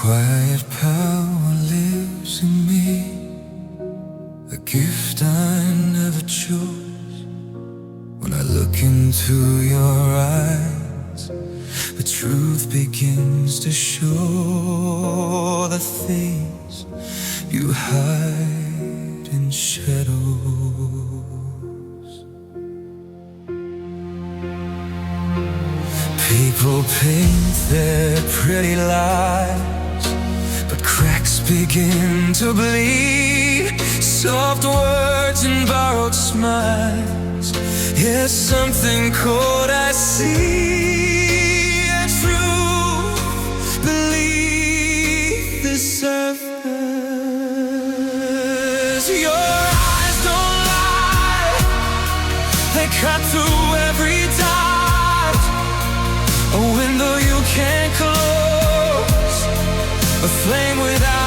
quiet power lives in me, a gift I never chose. When I look into your eyes, the truth begins to show the things you hide in shadows. People paint their pretty lies, but cracks begin to bleed. Soft words and borrowed smiles, yes, something cold I see, and truth beneath the surface. Your eyes don't lie, they cut through every doubt. A window you can't close, a flame without